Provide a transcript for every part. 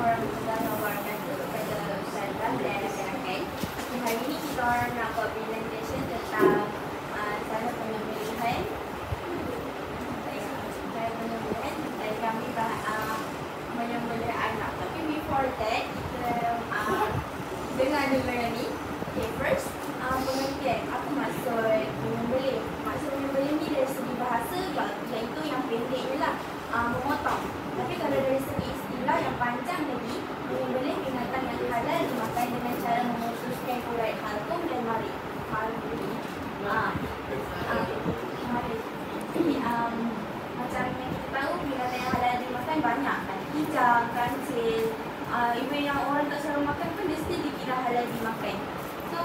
warahmatullahi wabarakatuh kepada Ustazah dan rakan-rakan. Hari ini kita orang nak buat presentation tentang cara penyembelihan. Dan kami menyembelih anak. Tapi before that, kita dengar dulu ni. Okay, first, pengertian. Apa maksud menyembelih? Maksud menyembelih ni dari segi bahasa, iaitu yang pendek je lah, memotong. Tapi kalau dari segi istilah yang panjang lagi, menyembelih binatang yang halal dimakan dengan cara memutuskan urat halkum dan marik. Macam yang kita tahu, binatang yang halal dimakan banyak kan. Kijang, kancil, even yang orang tak selalu makan pun dia still dikira halal dimakan. So,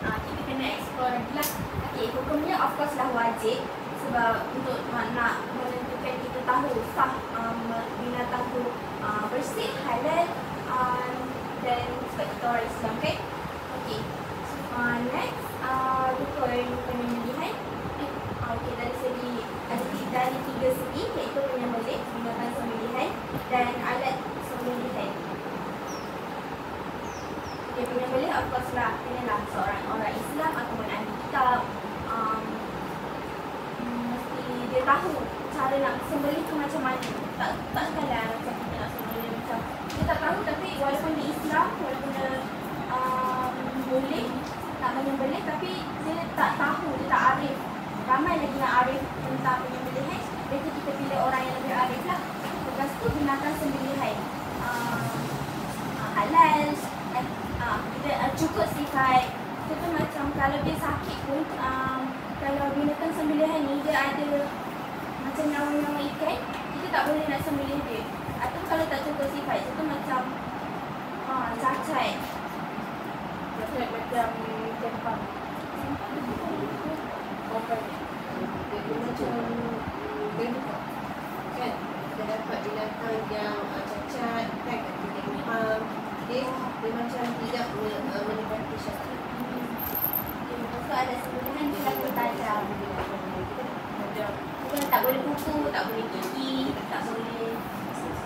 kita kena explore lagi lah. Okay, hukumnya of course lah wajib. Sebab untuk nak menentukan kita tahu sah binatang tu bersih, halal dan sebab kita orang Islam kan. Okay, so, next rukun penyembelihan. Okay, dari segi dari tiga segi, iaitu penyembelih, binatang sembelihan dan alat sembelihan. Okay, penyembelih of course lah kenalah seorang orang Islam ataupun ahli kitab. Dia tahu cara nak sembelih tu macam mana. Takkanlah macam kita nak sembelih macam dia tak tahu, tapi walaupun dia Islam, walaupun dia boleh nak menyembelih, tapi dia tak tahu, dia tak arif. Ramai lagi yang arif tentang penyembelihan. Jadi kita pilih orang yang lebih arif lah. Lepas tu binatang sembelihan halal, kita cukup sifat. Kita macam kalau dia sakit pun, kalau binatang sembelihan ni dia ada macam nyawa-nyawa ikan, kita tak boleh nak sembelih dia. Atau kalau tak cukup sifat, itu macam cacat. Cacat macam tempang. Dia macam gendut kan. Kita dapat binatang yang cacat kan, tempang. Dia macam tidak menepati syarat. So ada sembelihan dia laku tajam. Kita tak boleh kuku, tak boleh gigi, tak boleh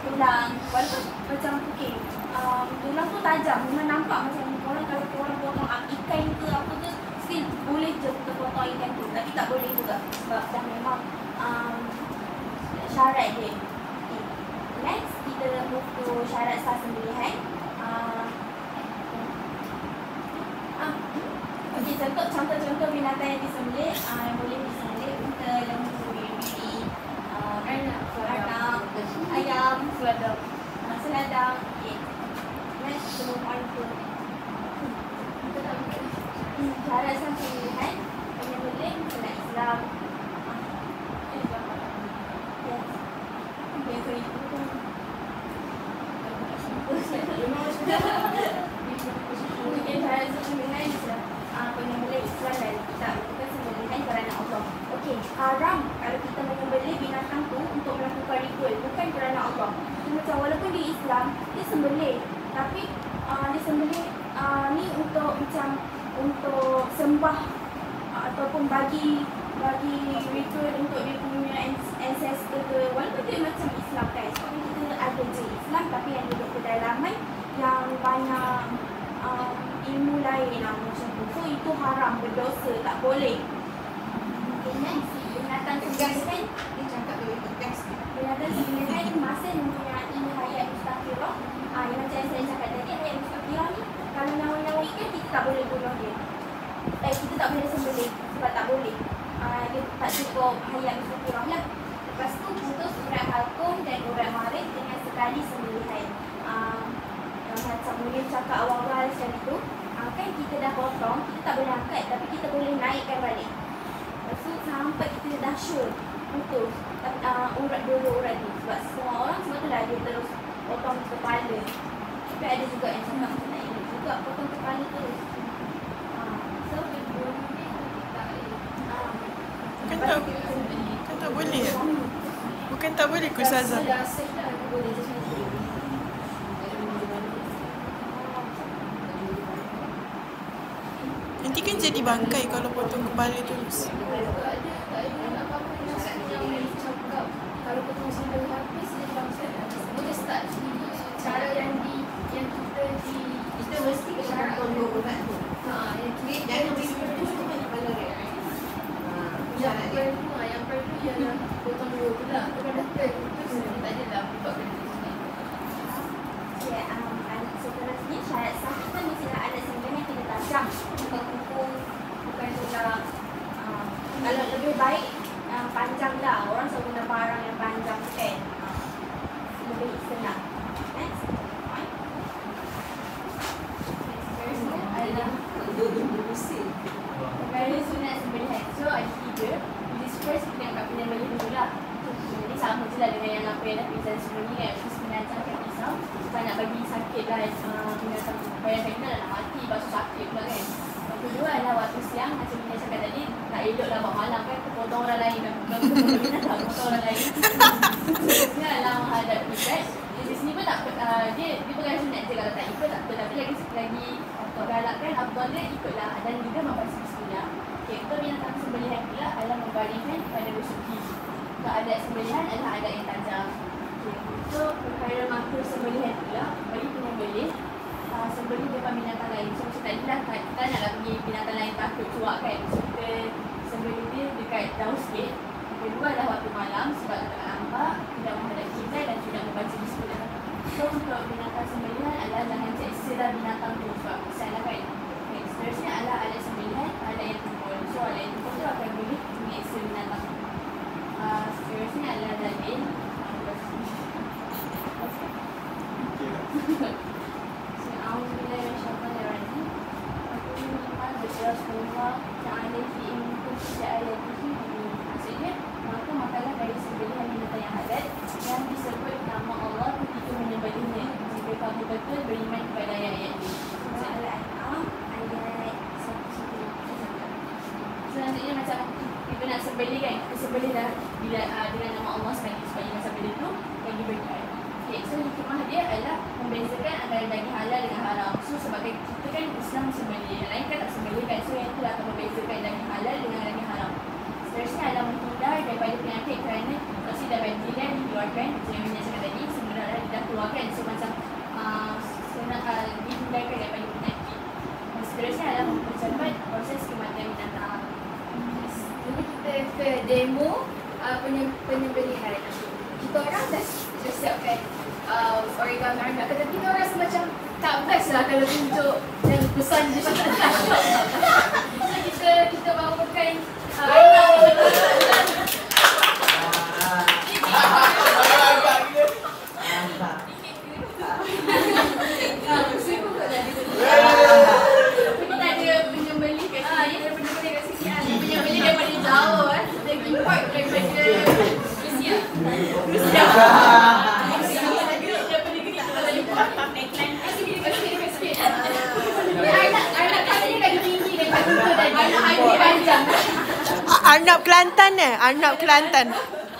tulang. Walaupun macam okay, tulang tu tajam, memang nampak macam orang kalau orang potong ikan ke apa ke, still boleh je kita potong ikan tu. Tapi tak boleh juga sebab dah memang syarat dia. Okay. Next, kita move to syarat sah sembelihan. Okay, contoh binatang yang disembelih, yang boleh disembelih: unta, lembu, biri, anak, ayam, seladang. Okay. Next, kita move on to syarat sah sembelihan penyembelih dalam Islam. Penyembelih Islam dan kita lakukan sembelihan kerana Allah. Okey, haram kalau kita menyembelih binatang tu untuk melakukan ritual, bukan kerana Allah. Dia macam walaupun dia Islam, dia sembelih, tapi dia sembelih ni untuk macam untuk sembah ataupun bagi ritual untuk dia punya ancestor ke. Walaupun dia macam Islam kan, sebab kita ada je Islam tapi ada kedalaman yang banyak ilmu lain lah macam tu. So itu haram, berdosa, tak boleh. Okay, next, binatang sembelihan. Dia cakap lebih tegas. Binatang sembelihan masih mempunyai hayat mustaqirah. Yang macam yang saya cakap tadi, hayat mustaqirah ni kalau nyawa-nyawa ikan kita tak boleh bunuh dia. Kita tak boleh sembelih sebab tak boleh. Dia tak cukup hayat mustaqirah lah. Lepas tu putus urat halkum dan urat marik dengan sekali sembelihan. Macam Mulia cakap awal-awal macam itu, kan kita dah potong, kita tak boleh angkat tapi kita boleh naikkan balik. Lepas tu sampai kita dah sure putus urat dulu urat tu. Sebab semua orang sebab tu lah dia terus potong kepala. Tapi ada juga yang cakap macam nak ini juga potong kepala terus. So Bukan tak boleh ya? Bukan tak boleh ke Ustazah? Nanti kan jadi bangkai kalau potong kepala terus. Kalau potong sampai habis, dia boleh start macam sebenarnya kan, terus mengancamkan pisau sebab nak bagi sakit lah binatang. Bayangkan kita nak mati, basuh sakit pula kan. Yang kedua adalah waktu siang, macam Mina cakap tadi, tak elok lah buat malam kan, potong orang lain kan, bukan binatang, potong orang lain. Seterusnya adalah menghadap kiblat. Di sini pun tak, dia bukan sunat je, kalau tak ikut tak apa, tapi lagi galakkan afdal dia ikutlah dan juga membaca bismillah. Okay, untuk binatang sembelihan pula adalah membaringkan pada rezeki. Untuk adat sembelihan adalah adat yang tajam. Okay, untuk perkara makruh sembelihan pula, bagi penyembelih sembelih depan binatang lain. So macam tadi lah, kita naklah pergi binatang lain takut cuak kan. So kita sembelih dia dekat jauh sikit. Yang kedua adalah waktu malam sebab tak nampak, tidak menghadap kiblat dan tidak membaca bismillah. So untuk binatang sembelihan adalah jangan seksa dah binatang tu sebab kesian lah kan. Okay, seterusnya adalah adat sembelihan, adat yang tumpul. So adat yang tumpul tu akan boleh mengeksa binatang. Seterusnya adalah dalil. Bismillahirrahmanirrahim. Aku menyimpan Rasulullah Ta'ala fi imkum sya'ayatihi. Maksudnya, maka makalah dari sembelihan binatang yang halal yang disebut nama Allah ketika menyembelihnya. Jika kamu betul beriman kepada ayat-ayat ini. Al-An'am ayat 1. Selanjutnya macam kita nak sembelih kan, kita sembelih dah bila dengan nama Allah sekali supaya dengan sembelih tu yang diberikan. Okay, so hikmah dia adalah membezakan antara daging halal dengan haram. So sebagai kita kan Islam sembelih, yang lain kan tak sembelih kan. So yang tu akan membezakan daging halal dengan daging haram. Seterusnya adalah menghindar daripada penyakit kerana toksik dan bakteri yang dikeluarkan. Macam yang Mina cakap tadi, sebenarnya dah keluarkan. So macam dihindarkan daripada penyakit. Seterusnya adalah mempercepat proses kematian binatang. Jadi kita ke demo penyembelihan. Kita orang dah siapkan origami anak, tapi kita orang rasa macam tak best lah kalau tunjuk yang pesan je tak so kita bawakan Kita ada penyembelih kat sini. Ya, ada penyembelih kat sini. Penyembelih daripada jauh Dari import daripada Rusia. Arnab Kelantan Arnab Kelantan.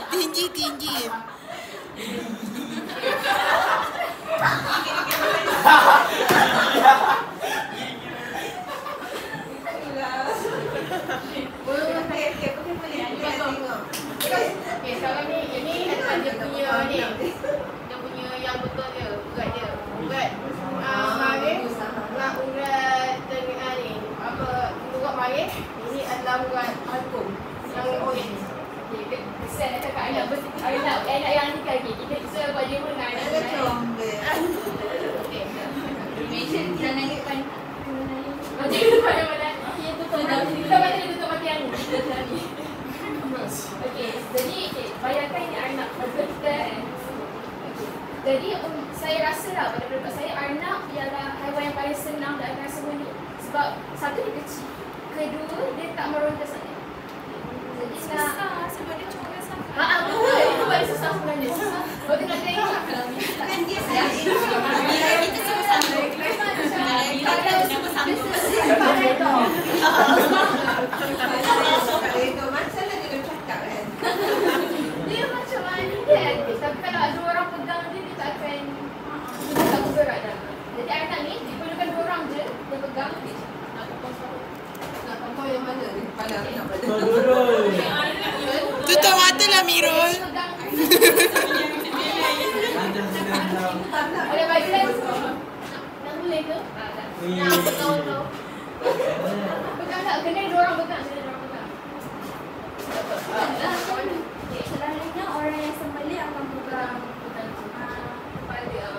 Tinggi. Okay, sekarang ni ini dia punya ni. Dia punya yang betul dia, urat dia. Urat marin dengan urat tengah ni. Apa urat marin? Ini adalah urat alkum yang orange. Okay, saya nak cakap anak yang ni lagi. Kita buat dia pun dengan anak. Okay. Mention jangan depan. Macam depan yang mana? Kita baca dia tutup mati yang ni. Okey, jadi bayangkan ini arnab betul kita kan. Jadi saya rasa lah pada pendapat saya arnab ialah haiwan yang paling senang dan akan sembunyi. Sebab satu dia kecil, kedua dia tak meronta sangat. Jadi Susah sebab dia cuma sama. betul, itu paling susah sebenarnya. Susah. Kalau dia nak tengok Kan dia sedang kita semua sama. Masalah dia cakap kan. dia macam mana kan. Tapi kalau ada orang pegang dia, dia tak akan tak bergerak dah. Jadi arnab ni diperlukan dua orang je dia pegang dia. Nak contoh yang mana ni? Kepala nak pada. Tutup mata lah Mirul. Pegang. Ada baju lain? Nak boleh ke? Nak betul-betul. Pegang tak? Kena dua orang pegang. Selanjutnya orang yang sembelih akan pegang kepala.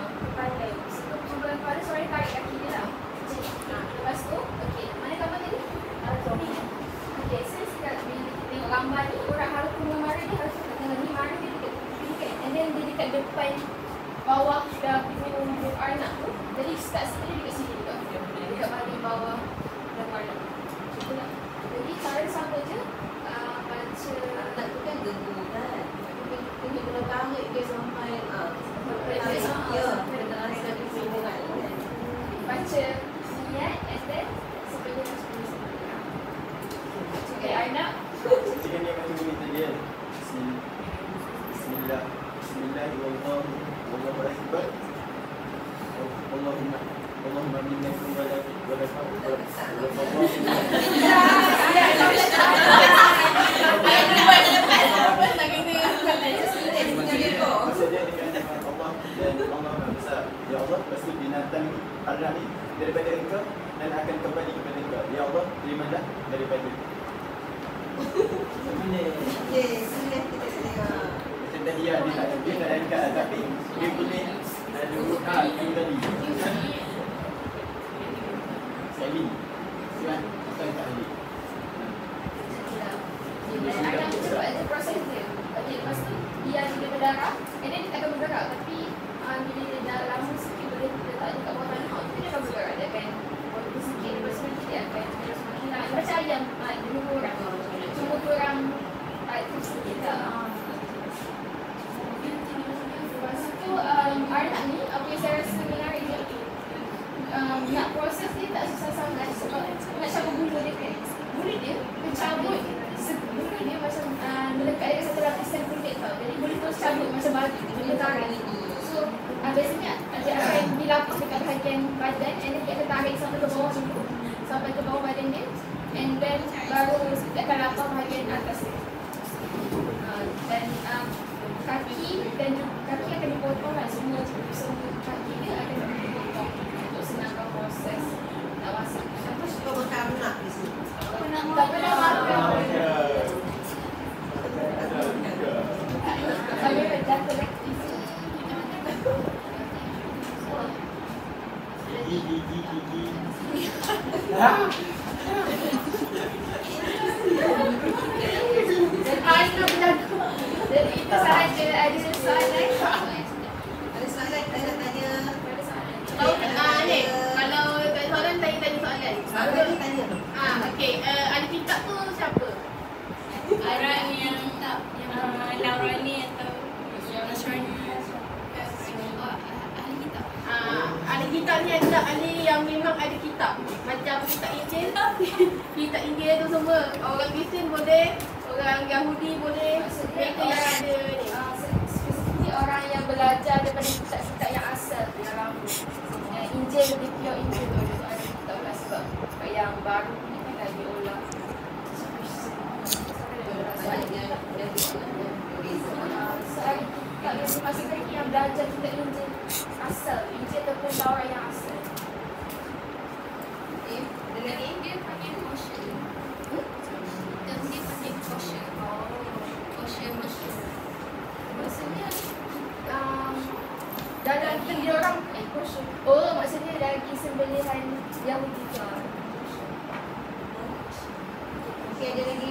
Sebelum pegang kepala, seorang tarik kaki dia lah. Lepas tu, okey. Mana gambar tadi? Okey, saya sekarang bila kita tengok gambar ni, orang harus punya mara dia harus dekat tengah ni, mara dia dekat sini kan. And then dia dekat depan bawah dah punya arnab tu. Jadi start sini dekat sini dekat bahagian bawah dan arnab. Itulah. Jadi cara sama je. Baca Tak tu kan gebu kan. Kena tarik dia sampai Allahu Akbar. Allahumma minnakum wa la maksudnya dengan Allah dan Allah Maha Besar. Ya Allah, lepas tu binatang haram ni daripada engkau dan akan kembali kepada engkau. Ya Allah, terimalah daripada Sunnah kita tengok. macam tadi dia tak angkat tapi dia boleh itu tadi sekali siap kita angkat lagi. Akan cepat je proses dia. Okay, lepas tu dia ada berdarah, and then dia akan bergerak. Tapi bila dia dah lama sikit boleh letak dekat bawah tanah, dia akan bergerak. Dia akan bergerak sikit, lepas tu nanti dia akan semakin naik. Macam ayam, dia kurang. Cuma kurang tips sikit lah. Lepas tu anak ni, apa yang saya rasa menarik dia, nak proses dia tak susah sangat sebab nak cabut bulu dia kan. Bulu dia cabut bulu dia macam melekat dekat satu lapisan kulit tau. Jadi boleh terus cabut macam baju, boleh tarik. So biasanya dia akan dilapuk dekat bahagian badan, and then dia akan tarik sampai ke bawah dulu, sampai ke bawah badan dia, and then baru dia akan lapar bahagian atas dia. Dan kaki akan dipotong lah, semua kaki dia akan dipotong untuk senangkan proses nak masak. Siapa suka makan anak di sini? Tak pernah makan. Saya dah kolektif. Gigi. Jadi itu sahaja. Ada soalan? Ada soalan kita nak tanya. Ni, kalau tak ada soalan, tanya soalan. Soalan tanya. Okey, ahli kitab tu siapa? Orang yang tak, yang Naurani atau Nasrani. Ahli kitab. Ahli kitab ni ada ahli yang memang ada kitab. Macam kitab Injil. Kitab Injil tu semua. Orang Kristian boleh, orang Yahudi boleh. Mereka yang ada ni. Spesifiknya orang yang belajar daripada kitab-kitab yang asal, yang lama. Yang Injil, lebih pure Injil tu ada kitab lah, sebab yang baru ni kan dah diolah. Soalan kitab yang masih lagi yang belajar kitab Injil asal, Injil ataupun Taurat yang asal. Dengan ni Dia panggil kosher. Dan dia panggil kosher. Kosher Mesir. Maksudnya daging dia orang kosher. Oh, maksudnya daging sembelihan Yahudi tu. okey, ada lagi